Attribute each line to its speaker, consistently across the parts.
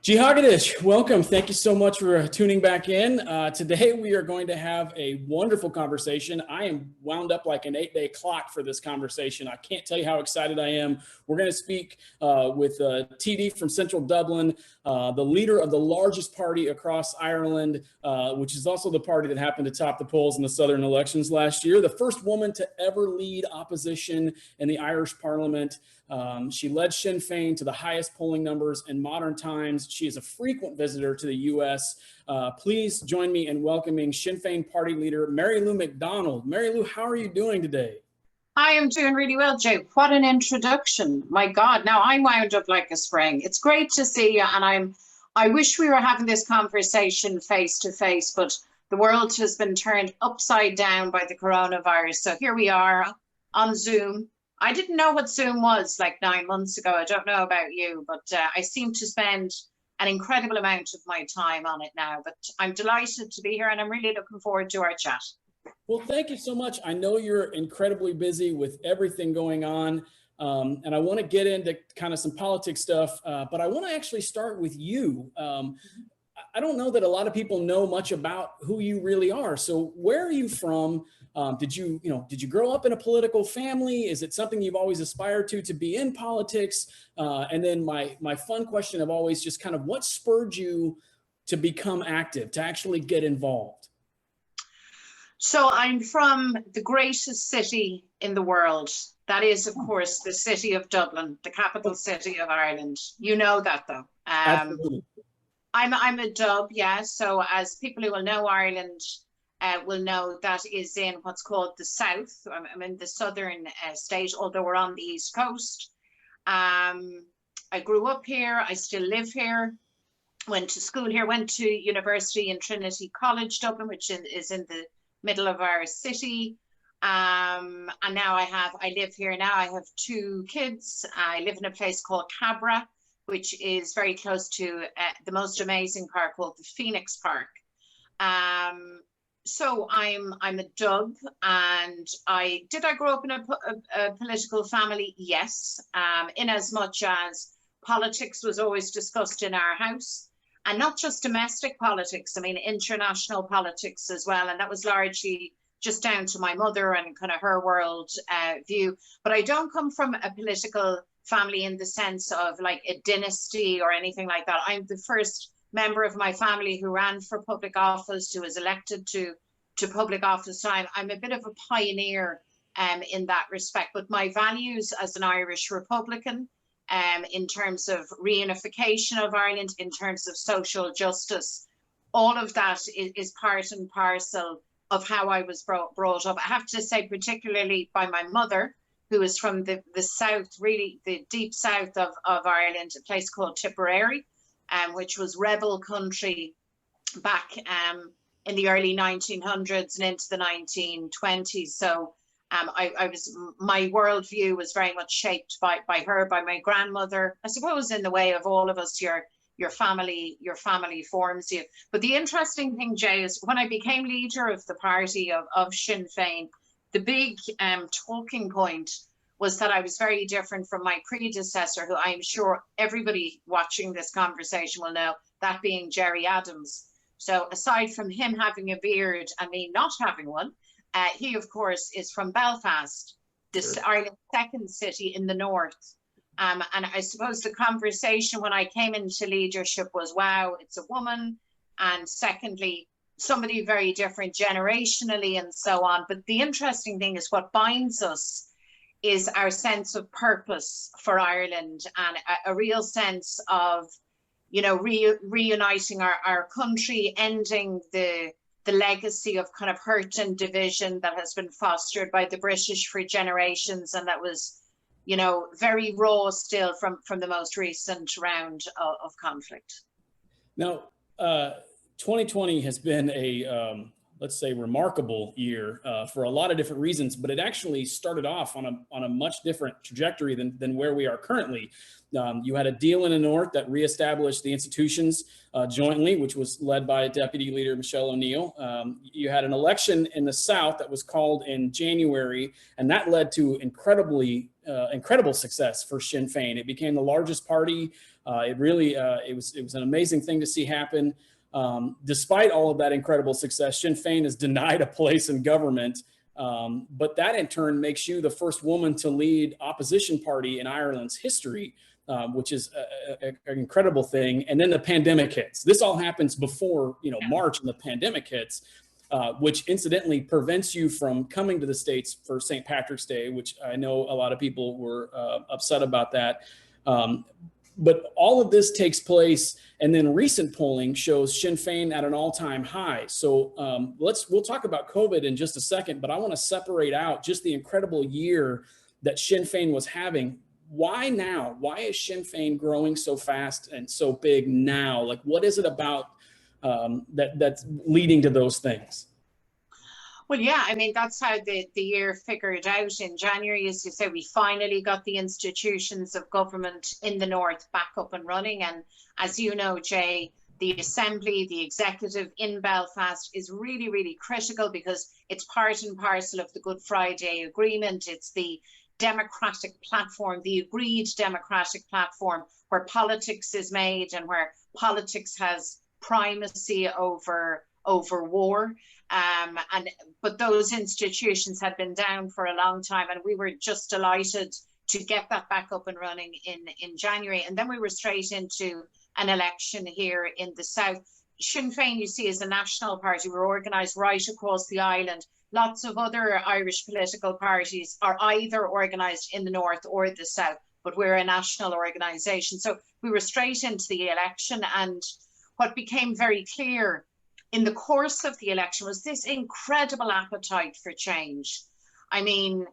Speaker 1: Jihagadish, welcome. Thank you so much for tuning back in. Today we are going to have a wonderful conversation. I am wound up like an 8-day clock for this conversation. I can't tell you how excited I am. We're going to speak with TD from Central Dublin, the leader of the largest party across Ireland, which is also the party that happened to top the polls in the Southern elections last year. The first woman to ever lead opposition in the Irish Parliament. She led Sinn Féin to the highest polling numbers in modern times. She is a frequent visitor to the U.S. Please join me in welcoming Sinn Féin party leader, Mary Lou McDonald. Mary Lou, how are you doing today?
Speaker 2: I am doing really well, Jay. What an introduction. My God, now I'm wound up like a spring. It's great to see you, and I wish we were having this conversation face to face, but the world has been turned upside down by the coronavirus. So here we are on Zoom. I didn't know what Zoom was like 9 months ago. I don't know about you, but I seem to spend an incredible amount of my time on it now. But I'm delighted to be here, and I'm really looking forward to our chat.
Speaker 1: Well, thank you so much. I know you're incredibly busy with everything going on, and I want to get into kind of some politics stuff, but I want to actually start with you. I don't know that a lot of people know much about who you really are. So where are you from? Did you grow up in a political family? Is it something you've always aspired to be in politics? And then my fun question of always just kind of what spurred you to become active, to actually get involved?
Speaker 2: So I'm from the greatest city in the world. That is, of course, the city of Dublin, the capital city of Ireland. You know that, though.
Speaker 1: Absolutely.
Speaker 2: I'm a Dub, yeah. So as people who will know Ireland will know, that is in what's called the south. I'm in the southern state, although we're on the east coast. I grew up here. I still live here. Went to school here. Went to university in Trinity College, Dublin, which is in the middle of our city. And now I live here now. I have 2 kids. I live in a place called Cabra, which is very close to the most amazing park called the Phoenix Park. So I'm a Dub, and I grow up in a political family? Yes, in as much as politics was always discussed in our house, and not just domestic politics, I mean international politics as well, and that was largely just down to my mother and kind of her world view. But I don't come from a political family in the sense of like a dynasty or anything like that. I'm the first member of my family who ran for public office, who was elected to public office. I'm a bit of a pioneer in that respect, but my values as an Irish Republican, in terms of reunification of Ireland, in terms of social justice, all of that is part and parcel of how I was brought up. I have to say, particularly by my mother, who is from the south, really the deep south of Ireland, a place called Tipperary, which was rebel country back in the early 1900s and into the 1920s. So my worldview was very much shaped by her, by my grandmother. I suppose in the way of all of us, your family forms you. But the interesting thing, Jay, is when I became leader of the party of Sinn Féin, the big talking point was that I was very different from my predecessor, who I'm sure everybody watching this conversation will know, that being Gerry Adams. So aside from him having a beard and me not having one, he, of course, is from Belfast, this Ireland's second city in the north. And I suppose the conversation when I came into leadership was, wow, it's a woman. And secondly, somebody very different generationally and so on. But the interesting thing is what binds us is our sense of purpose for Ireland, and a real sense of, reuniting our country, ending the legacy of kind of hurt and division that has been fostered by the British for generations, and that was, very raw still from the most recent round of conflict. Now,
Speaker 1: 2020 has been a, let's say, remarkable year for a lot of different reasons, but it actually started off on a much different trajectory than where we are currently. You had a deal in the north that reestablished the institutions jointly, which was led by Deputy Leader Michelle O'Neill. You had an election in the south that was called in January, and that led to incredible success for Sinn Féin. It became the largest party It really, it was an amazing thing to see happen. Despite all of that incredible success, Sinn Féin is denied a place in government. But that in turn makes you the first woman to lead opposition party in Ireland's history, which is an incredible thing. And then the pandemic hits. This all happens before, March, and the pandemic hits, which incidentally prevents you from coming to the States for St. Patrick's Day, which I know a lot of people were upset about that. But all of this takes place, and then recent polling shows Sinn Féin at an all-time high. So we'll talk about COVID in just a second, but I want to separate out just the incredible year that Sinn Féin was having. Why now? Why is Sinn Féin growing so fast and so big now? Like, what is it about that's leading to those things?
Speaker 2: Well, yeah, I mean, that's how the year figured out. In January, as you say, we finally got the institutions of government in the north back up and running. And as you know, Jay, the Assembly, the executive in Belfast is really, really critical because it's part and parcel of the Good Friday Agreement. It's the democratic platform, the agreed democratic platform where politics is made and where politics has primacy over war. But those institutions had been down for a long time, and we were just delighted to get that back up and running in January. And then we were straight into an election here in the south. Sinn Féin, you see, is a national party. We're organised right across the island. Lots of other Irish political parties are either organised in the north or the south, but we're a national organisation. So we were straight into the election, and what became very clear in the course of the election was this incredible appetite for change. I mean,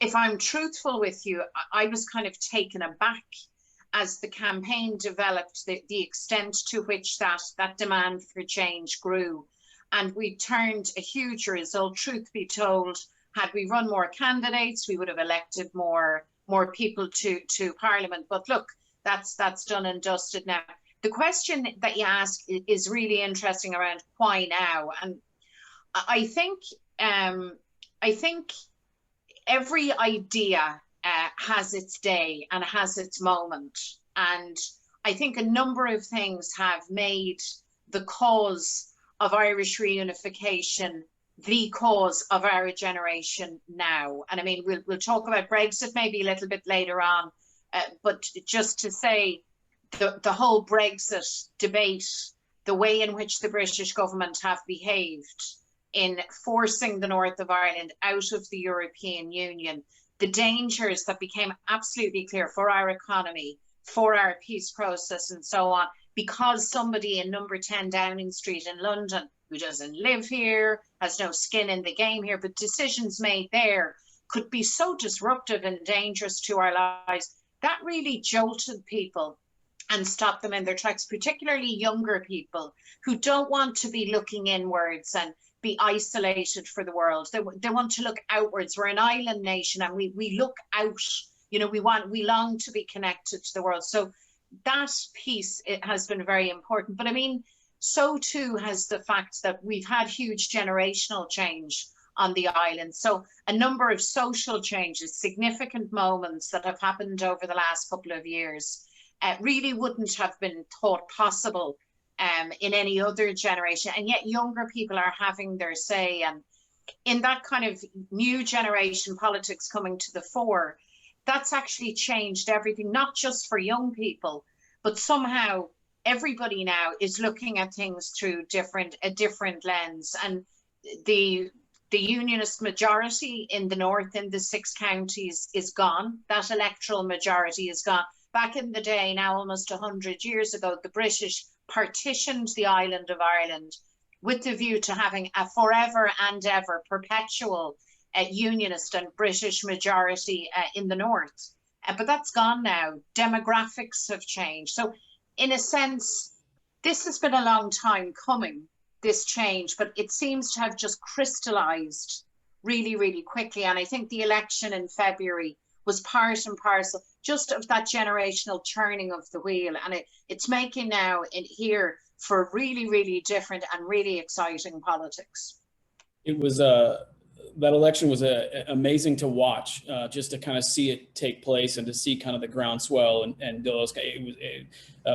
Speaker 2: if I'm truthful with you, I was kind of taken aback as the campaign developed, the extent to which that demand for change grew. And we turned a huge result. Truth be told, had we run more candidates, we would have elected more people to Parliament. But look, that's done and dusted now. The question that you ask is really interesting around why now, and I think every idea has its day and has its moment, and I think a number of things have made the cause of Irish reunification the cause of our generation now. And I mean, we'll talk about Brexit maybe a little bit later on, but just to say, the whole Brexit debate, the way in which the British government have behaved in forcing the north of Ireland out of the European Union, the dangers that became absolutely clear for our economy, for our peace process and so on, because somebody in number 10 Downing Street in London, who doesn't live here, has no skin in the game here, but decisions made there could be so disruptive and dangerous to our lives, that really jolted people and stop them in their tracks, particularly younger people who don't want to be looking inwards and be isolated for the world. They want to look outwards. We're an island nation and we look out, we long to be connected to the world. So that piece, it has been very important. But I mean, so too has the fact that we've had huge generational change on the island. So a number of social changes, significant moments that have happened over the last couple of years really wouldn't have been thought possible in any other generation. And yet younger people are having their say. And in that kind of new generation politics coming to the fore, that's actually changed everything, not just for young people, but somehow everybody now is looking at things through a different lens. And the unionist majority in the north, in the 6 counties, is gone. That electoral majority is gone. Back in the day, now almost 100 years ago, the British partitioned the island of Ireland with the view to having a forever and ever perpetual unionist and British majority in the north. But that's gone now. Demographics have changed. So in a sense, this has been a long time coming, this change, but it seems to have just crystallized really, really quickly. And I think the election in February was part and parcel just of that generational turning of the wheel. And it's making now here for really, really different and really exciting politics.
Speaker 1: It was that election was amazing to watch, just to kind of see it take place and to see kind of the groundswell and those.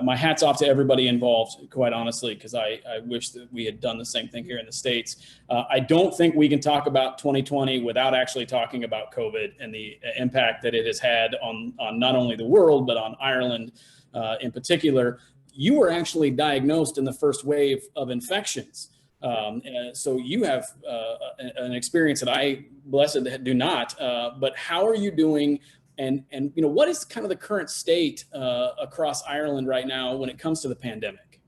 Speaker 1: My hat's off to everybody involved, quite honestly, because I wish that we had done the same thing here in the States. I don't think we can talk about 2020 without actually talking about COVID and the impact that it has had on not only the world, but on Ireland in particular. You were actually diagnosed in the first wave of infections. So you have an experience that I, blessed, do not. But how are you doing? And what is kind of the current state across Ireland right now when it comes to the pandemic?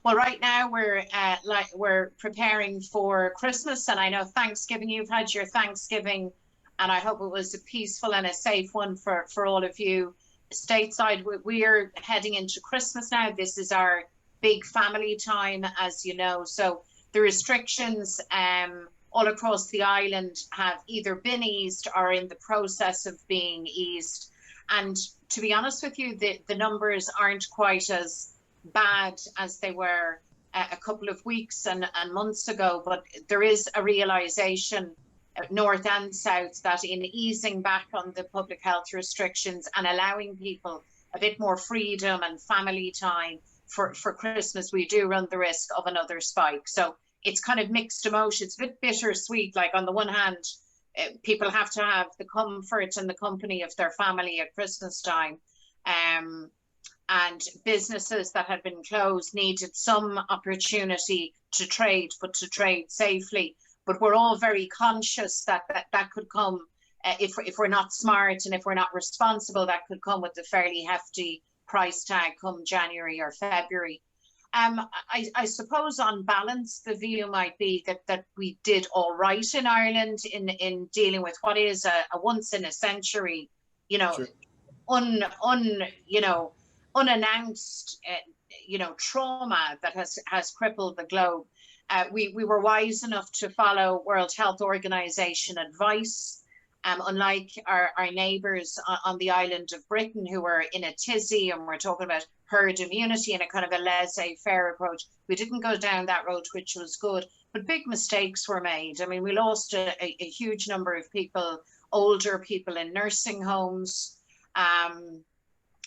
Speaker 2: Well, right now we're preparing for Christmas, and I know Thanksgiving. You've had your Thanksgiving, and I hope it was a peaceful and a safe one for all of you. Stateside, we are heading into Christmas now. This is our big family time, as you know. So the restrictions all across the island have either been eased or in the process of being eased. And to be honest with you, the numbers aren't quite as bad as they were a couple of weeks and months ago. But there is a realization, north and south, that in easing back on the public health restrictions and allowing people a bit more freedom and family time for Christmas, we do run the risk of another spike. So it's kind of mixed emotions, a bit bittersweet. Like on the one hand, people have to have the comfort and the company of their family at Christmas time. And businesses that had been closed needed some opportunity to trade, but to trade safely. But we're all very conscious that could come, if we're not smart and if we're not responsible, that could come with a fairly hefty price tag come January or February. I suppose on balance, the view might be that we did all right in Ireland in dealing with what is a once in a century, sure, unannounced, trauma that has crippled the globe. We were wise enough to follow World Health Organization advice. Unlike our neighbours on the island of Britain, who were in a tizzy and we're talking about herd immunity and a kind of a laissez-faire approach, we didn't go down that road, which was good. But big mistakes were made. I mean, we lost a huge number of people, older people in nursing homes, and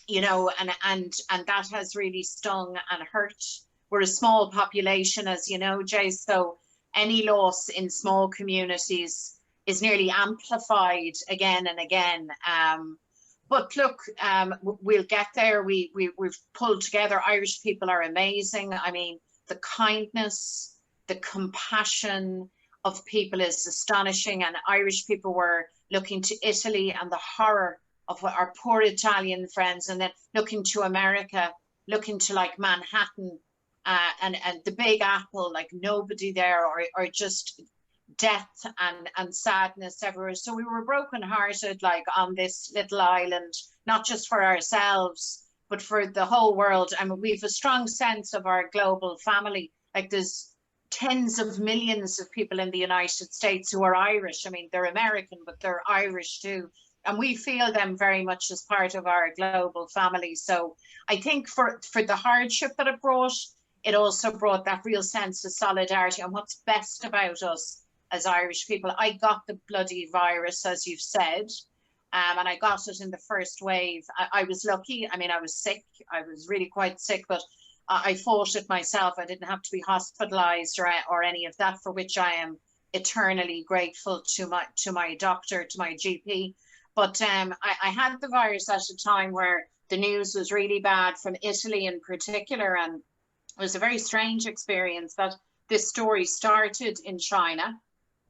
Speaker 2: that has really stung and hurt. We're a small population, as you know, Jay, so any loss in small communities is nearly amplified again and again. But look, we'll get there. We've pulled together. Irish people are amazing. I mean, the kindness, the compassion of people is astonishing. And Irish people were looking to Italy and the horror of our poor Italian friends, and then looking to America, looking to like Manhattan and the Big Apple, like nobody there, or just death and sadness everywhere. So we were brokenhearted, like on this little island, not just for ourselves, but for the whole world. I mean, we've a strong sense of our global family. Like there's tens of millions of people in the United States who are Irish. I mean, they're American, but they're Irish too. And we feel them very much as part of our global family. So I think for the hardship that it brought, it also brought that real sense of solidarity and what's best about us as Irish people. I got the bloody virus, as you've said, and I got it in the first wave. I was lucky. I mean, I was sick. I was really quite sick, but I fought it myself. I didn't have to be hospitalized or any of that, for which I am eternally grateful to my doctor, to my GP. But I had the virus at a time where the news was really bad from Italy in particular, and it was a very strange experience that this story started in China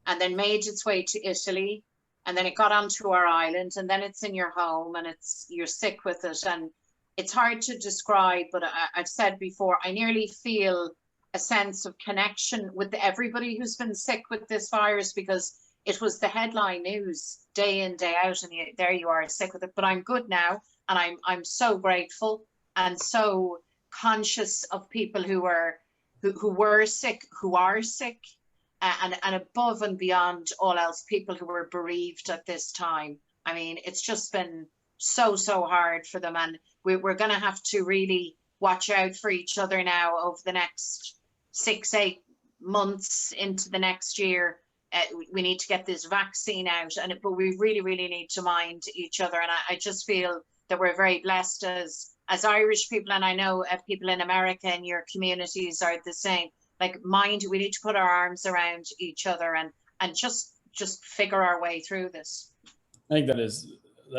Speaker 2: and then made its way to Italy, and then it got onto our island, and then it's in your home and you're sick with it. And it's hard to describe, but I've said before, I nearly feel a sense of connection with everybody who's been sick with this virus, because it was the headline news day in, day out, and there you are sick with it. But I'm good now, and I'm so grateful and so conscious of people who were sick, who are sick, and above and beyond all else, people who were bereaved at this time. I mean, it's just been so hard for them, and we're going to have to really watch out for each other now over the next 6-8 months into the next year, we need to get this vaccine out, but we really need to mind each other. And I just feel that we're very blessed as Irish people, and I know people in America and your communities are the same. Like, we need to put our arms around each other and just figure our way through this.
Speaker 1: I think that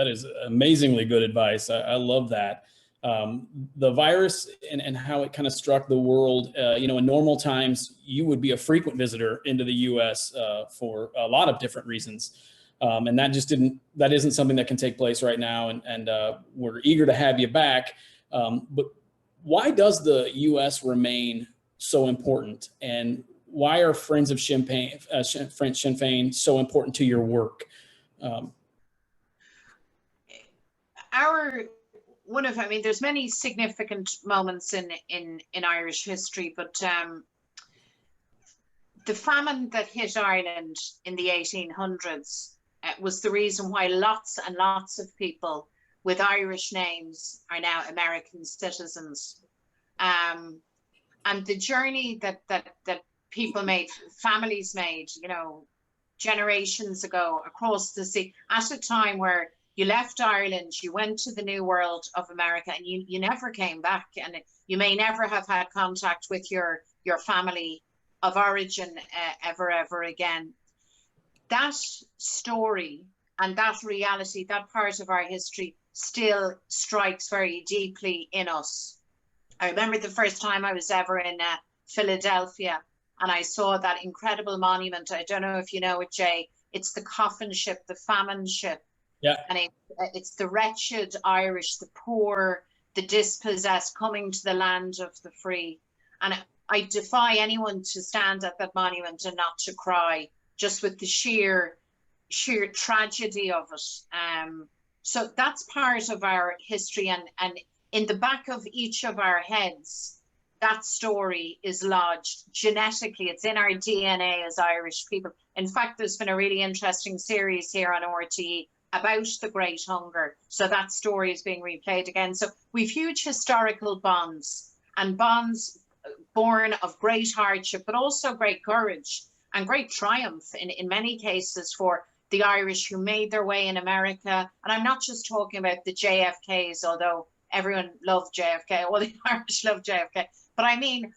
Speaker 1: is amazingly good advice. I love that. The virus and how it kind of struck the world, in normal times, you would be a frequent visitor into the U.S. For a lot of different reasons. And that isn't something that can take place right now. And we're eager to have you back. But why does the U.S. remain so important? And why are Friends of Sinn Féin so important to your work?
Speaker 2: There's many significant moments in Irish history, but the famine that hit Ireland in the 1800s was the reason why lots and lots of people with Irish names are now American citizens. And the journey that people made, families made, generations ago across the sea, at a time where you left Ireland, you went to the New World of America, and you never came back. And you may never have had contact with your family of origin ever again. That story and that reality, that part of our history, still strikes very deeply in us. I remember the first time I was ever in Philadelphia, and I saw that incredible monument. I don't know if you know it, Jay. It's the coffin ship, the famine ship.
Speaker 1: Yeah.
Speaker 2: And it's the wretched Irish, the poor, the dispossessed coming to the land of the free. And I defy anyone to stand at that monument and not to cry, just with the sheer tragedy of it. So that's part of our history, and in the back of each of our heads, that story is lodged genetically. It's in our DNA as Irish people. In fact, there's been a really interesting series here on RTE about the Great Hunger. So that story is being replayed again. So we've huge historical bonds, and bonds born of great hardship, but also great courage and great triumph in many cases for the Irish who made their way in America. And I'm not just talking about the JFKs, although everyone loved JFK, all the Irish loved JFK. But I mean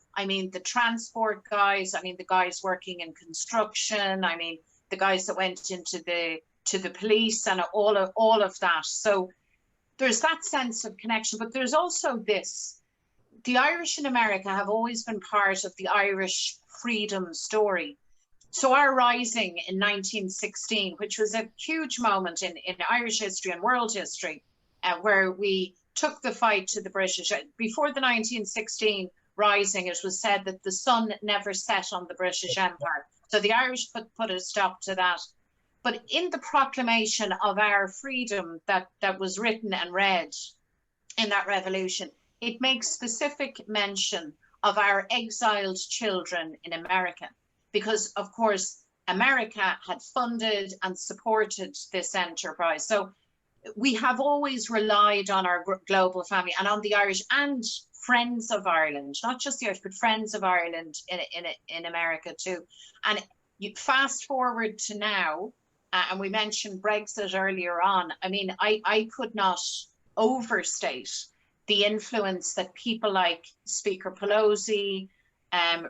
Speaker 2: the transport guys, the guys working in construction, the guys that went into the police and all of that. So there's that sense of connection, but there's also this. The Irish in America have always been part of the Irish freedom story. So our rising in 1916, which was a huge moment in Irish history and world history, where we took the fight to the British. Before the 1916 rising, it was said that the sun never set on the British Empire. So the Irish put a stop to that. But in the proclamation of our freedom that was written and read in that revolution, it makes specific mention of our exiled children in America, because, of course, America had funded and supported this enterprise. So we have always relied on our global family and on the Irish and friends of Ireland, not just the Irish, but friends of Ireland in America too. And you fast forward to now, and we mentioned Brexit earlier on. I could not overstate the influence that people like Speaker Pelosi,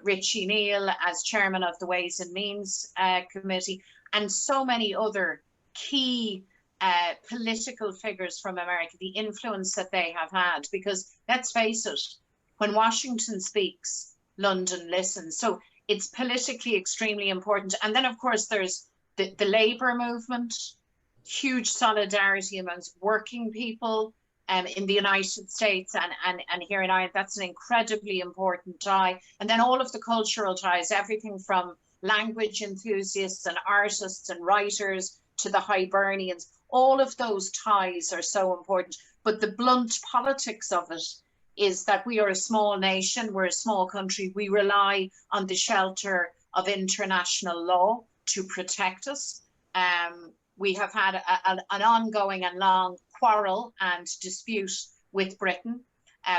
Speaker 2: Richie Neal as chairman of the Ways and Means Committee, and so many other key political figures from America, the influence that they have had. Because let's face it, when Washington speaks, London listens. So it's politically extremely important. And then, of course, there's the labor movement, huge solidarity amongst working people in the United States and here in Ireland. That's an incredibly important tie. And then all of the cultural ties, everything from language enthusiasts and artists and writers to the Hibernians, all of those ties are so important. But the blunt politics of it is that we are a small nation, we're a small country, we rely on the shelter of international law to protect us. We have had an ongoing and long quarrel and dispute with Britain.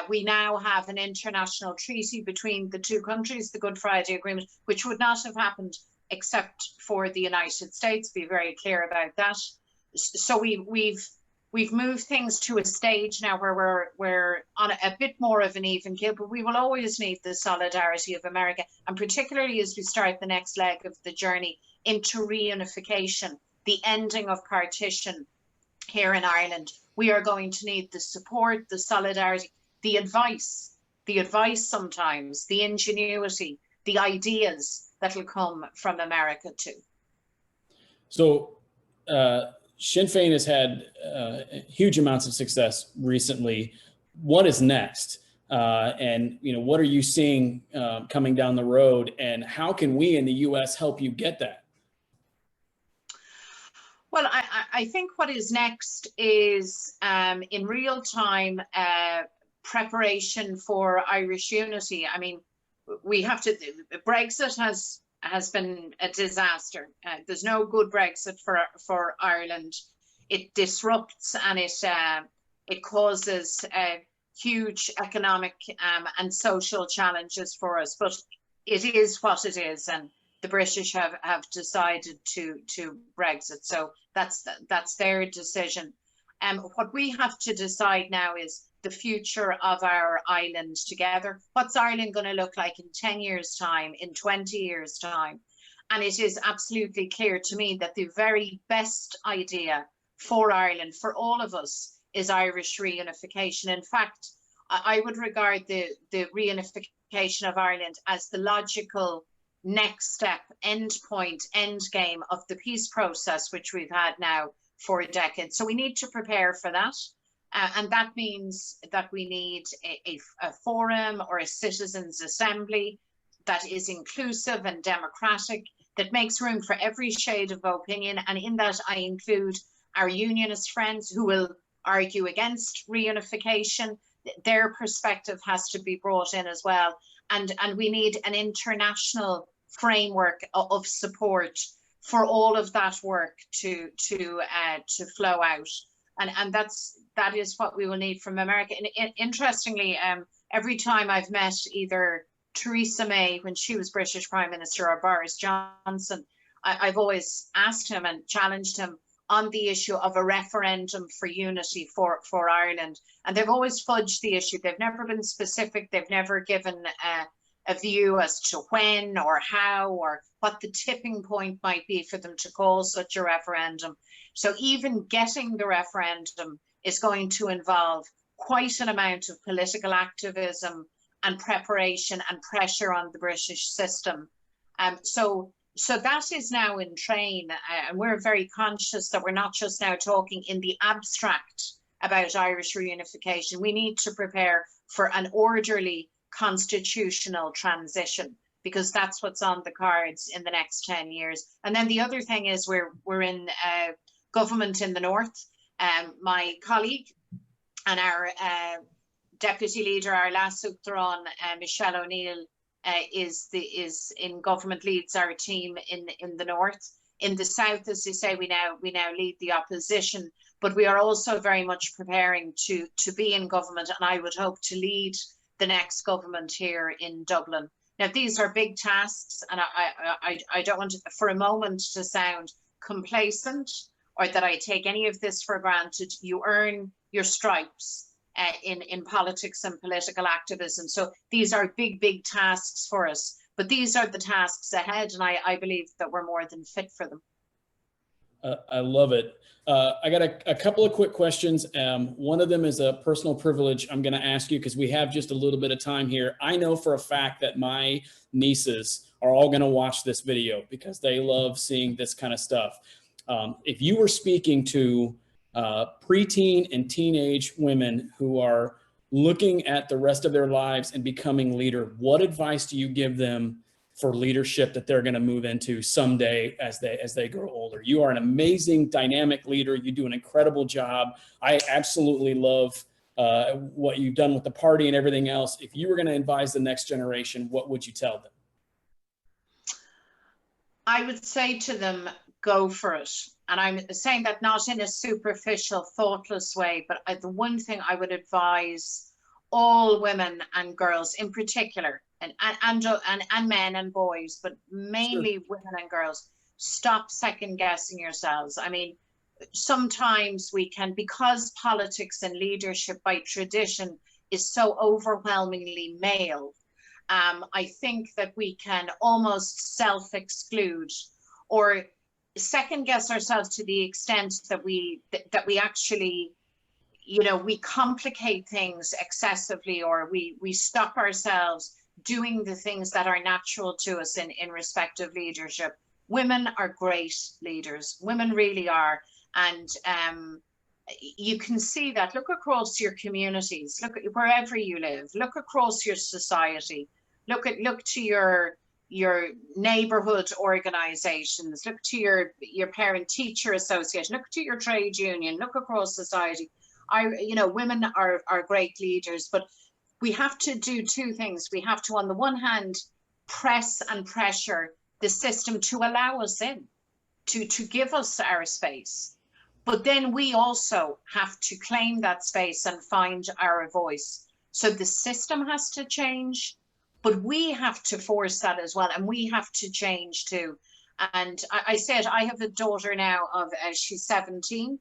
Speaker 2: We now have an international treaty between the two countries, the Good Friday Agreement, which would not have happened except for the United States. Be very clear about that. So we've moved things to a stage now where we're on a bit more of an even keel, but we will always need the solidarity of America, and particularly as we start the next leg of the journey into reunification, the ending of partition here in Ireland. We are going to need the support, the solidarity, the advice sometimes, the ingenuity, the ideas that will come from America too.
Speaker 1: So Sinn Féin has had huge amounts of success recently. What is next? And what are you seeing coming down the road, and how can we in the U.S. help you get that?
Speaker 2: Well, I think what is next is in real time preparation for Irish unity. I mean, we have to. Brexit has been a disaster. There's no good Brexit for Ireland. It disrupts and it causes huge economic and social challenges for us. But it is what it is, and the British have decided to Brexit. So that's their decision. What we have to decide now is the future of our island together. What's Ireland going to look like in 10 years' time, in 20 years' time? And it is absolutely clear to me that the very best idea for Ireland, for all of us, is Irish reunification. In fact, I would regard the reunification of Ireland as the logical next step, end point, end game of the peace process, which we've had now for decades. So we need to prepare for that. And that means that we need a forum or a citizens' assembly that is inclusive and democratic, that makes room for every shade of opinion. And in that, I include our unionist friends who will argue against reunification. Their perspective has to be brought in as well. And we need an international framework of support for all of that work to flow out. And that is what we will need from America. And interestingly, every time I've met either Theresa May when she was British Prime Minister or Boris Johnson, I've always asked him and challenged him on the issue of a referendum for unity for Ireland. And they've always fudged the issue. They've never been specific. They've never given a view as to when or how or what the tipping point might be for them to call such a referendum. So even getting the referendum is going to involve quite an amount of political activism and preparation and pressure on the British system. So that is now in train, and we're very conscious that we're not just now talking in the abstract about Irish reunification. We need to prepare for an orderly constitutional transition, because that's what's on the cards in the next 10 years. And then the other thing is we're in government in the north. My colleague and our deputy leader, our last Uachtaráin, Michelle O'Neill, is in government, leads our team in the north. In the south, as you say, we now lead the opposition, but we are also very much preparing to be in government, and I would hope to lead the next government here in Dublin. Now, these are big tasks, and I don't want to, for a moment to sound complacent or that I take any of this for granted. You earn your stripes in politics and political activism. So these are big tasks for us, but these are the tasks ahead, and I believe that we're more than fit for them.
Speaker 1: I love it. I got a couple of quick questions. One of them is a personal privilege I'm going to ask you because we have just a little bit of time here. I know for a fact that my nieces are all going to watch this video because they love seeing this kind of stuff. If you were speaking to preteen and teenage women who are looking at the rest of their lives and becoming leader, what advice do you give them for leadership that they're going to move into someday as they grow older? You are an amazing, dynamic leader. You do an incredible job. I absolutely love what you've done with the party and everything else. If you were going to advise the next generation, what would you tell them?
Speaker 2: I would say to them, go for it. And I'm saying that not in a superficial, thoughtless way, but the one thing I would advise all women and girls in particular, and men and boys, but mainly
Speaker 1: Sure.
Speaker 2: women and girls, stop second guessing yourselves. I mean, sometimes we can, because politics and leadership by tradition is so overwhelmingly male, I think that we can almost self-exclude or second guess ourselves to the extent that we actually, you know, we complicate things excessively, or we stop ourselves doing the things that are natural to us in respect of leadership. Women are great leaders. Women really are. And you can see that. Look across your communities, look at wherever you live, look across your society, look to your neighborhood organizations, look to your parent teacher association, look to your trade union, look across society. You know, women are great leaders, but we have to do two things. We have to, on the one hand, press and pressure the system to allow us in, to give us our space. But then we also have to claim that space and find our voice. So the system has to change, but we have to force that as well. And we have to change too. And I said, I have a daughter now of, she's 17.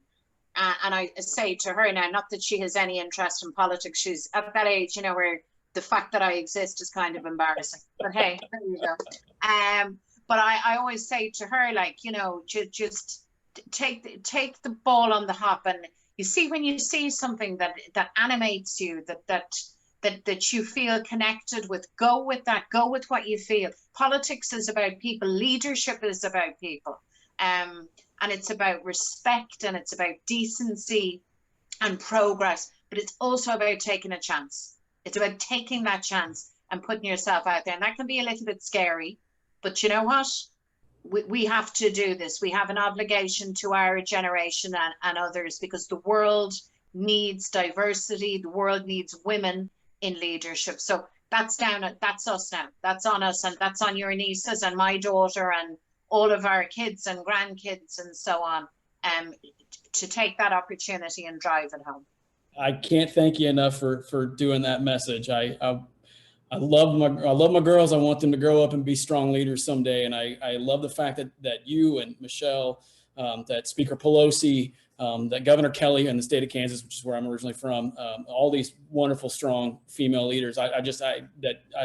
Speaker 2: And I say to her now, not that she has any interest in politics, she's at that age, you know, where the fact that I exist is kind of embarrassing. But hey, there you go. But I always say to her, like, you know, just take the ball on the hop. And you see, when you see something that animates you, that you feel connected with, go with that, go with what you feel. Politics is about people, leadership is about people. And it's about respect, and it's about decency and progress, but it's also about taking a chance. It's about taking that chance and putting yourself out there. And that can be a little bit scary, but you know what? We have to do this. We have an obligation to our generation and others, because the world needs diversity. The world needs women in leadership. So that's us now. That's on us, and that's on your nieces and my daughter and all of our kids and grandkids and so on, to take that opportunity and drive it home.
Speaker 1: I can't thank you enough for doing that message. I love my girls. I want them to grow up and be strong leaders someday. And I love the fact that you and Michelle, that Speaker Pelosi, that Governor Kelly in the state of Kansas, which is where I'm originally from, all these wonderful, strong female leaders. I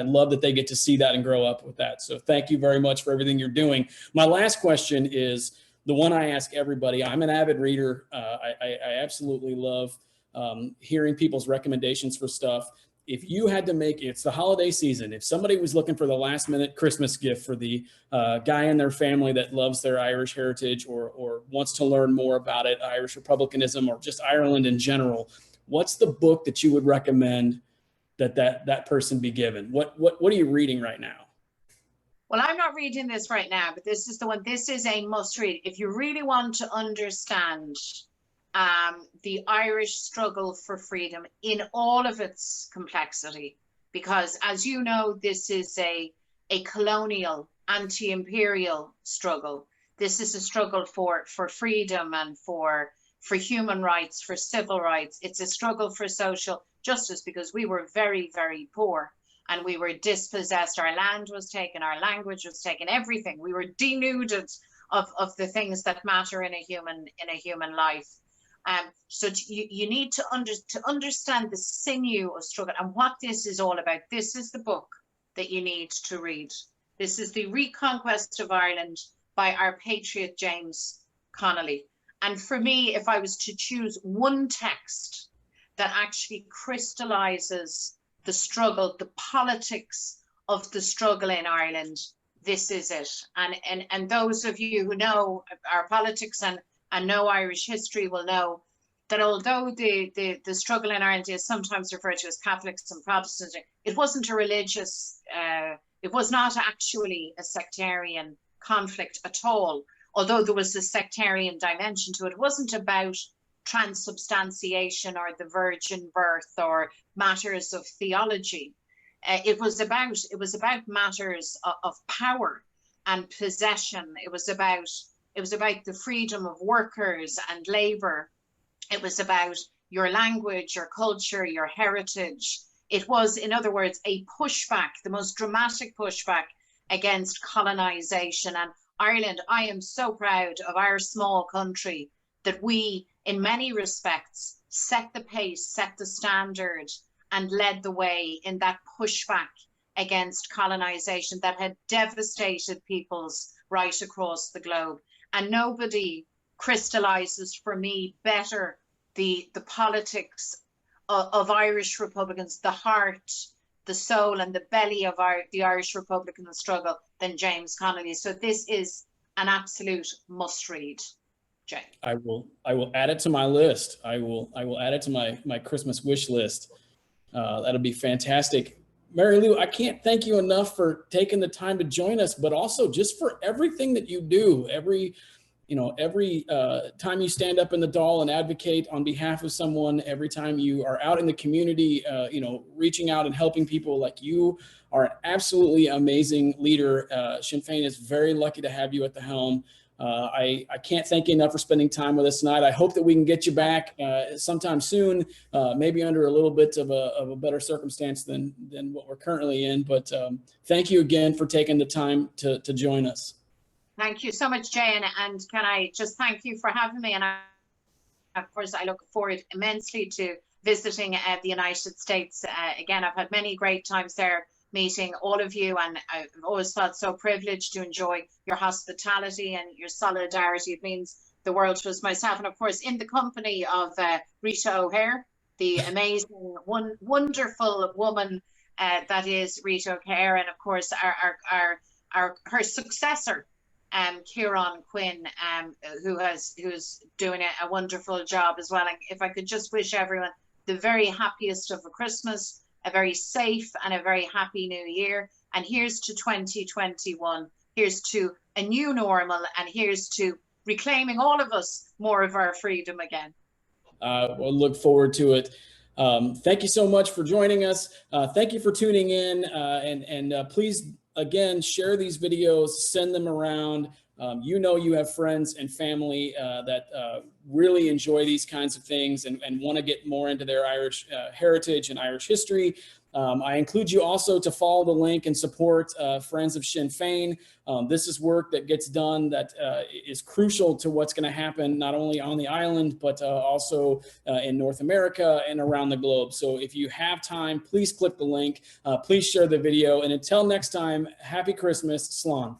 Speaker 1: love that they get to see that and grow up with that. So thank you very much for everything you're doing. My last question is the one I ask everybody. I'm an avid reader. I absolutely love hearing people's recommendations for stuff. If you had to make, it's the holiday season, if somebody was looking for the last minute Christmas gift for the guy in their family that loves their Irish heritage, or wants to learn more about it, Irish republicanism, or just Ireland in general, what's the book that you would recommend that person be given? What are you reading right now?
Speaker 2: Well, I'm not reading this right now, but this is the one. This is a must read if you really want to understand the Irish struggle for freedom in all of its complexity, because as you know, this is a colonial, anti-imperial struggle. This is a struggle for freedom and for human rights, for civil rights. It's a struggle for social justice, because we were very, very poor and we were dispossessed. Our land was taken, our language was taken, everything. We were denuded of the things that matter in a human life. So you need to understand the sinew of struggle and what this is all about. This is the book that you need to read. This is The Reconquest of Ireland by our patriot James Connolly. And for me, if I was to choose one text that actually crystallizes the struggle, the politics of the struggle in Ireland, this is it. And those of you who know our politics and know Irish history will know that although the struggle in Ireland is sometimes referred to as Catholics and Protestants, it wasn't a religious, it was not actually a sectarian conflict at all. Although there was a sectarian dimension to it, it wasn't about transubstantiation or the virgin birth or matters of theology. It was about matters of power and possession. It was about the freedom of workers and labor. It was about your language, your culture, your heritage. It was, in other words, a pushback, the most dramatic pushback against colonization. And Ireland, I am so proud of our small country that we, in many respects, set the pace, set the standard, and led the way in that pushback against colonization that had devastated peoples right across the globe. And nobody crystallizes for me better the politics of Irish Republicans, the heart, the soul and the belly of the Irish Republican struggle than James Connolly. So this is an absolute must read, Jay.
Speaker 1: I will add it to my list. I will add it to my Christmas wish list. That'll be fantastic. Mary Lou, I can't thank you enough for taking the time to join us, but also just for everything that you do. Every time you stand up in the Dáil and advocate on behalf of someone, every time you are out in the community, reaching out and helping people, like you are an absolutely amazing leader. Sinn Féin is very lucky to have you at the helm. I can't thank you enough for spending time with us tonight. I hope that we can get you back sometime soon, maybe under a little bit of a better circumstance than what we're currently in. But thank you again for taking the time to join us.
Speaker 2: Thank you so much, Jay. And can I just thank you for having me? And of course, I look forward immensely to visiting the United States. Again, I've had many great times there, meeting all of you, and I've always felt so privileged to enjoy your hospitality and your solidarity. It means the world to us. Myself, and of course, in the company of Rita O'Hare, the amazing, wonderful woman that is Rita O'Hare, and of course her successor, Kieran Quinn, who's doing a wonderful job as well. And if I could just wish everyone the very happiest of a Christmas, a very safe and a very happy new year. And here's to 2021. Here's to a new normal, and here's to reclaiming, all of us, more of our freedom again.
Speaker 1: We'll look forward to it. Thank you so much for joining us. Thank you for tuning in, and please, again, share these videos, send them around. You have friends and family that really enjoy these kinds of things and want to get more into their Irish heritage and Irish history. I include you also to follow the link and support Friends of Sinn Féin. This is work that gets done that is crucial to what's going to happen not only on the island, but also in North America and around the globe. So if you have time, please click the link, please share the video. And until next time, happy Christmas, Slán.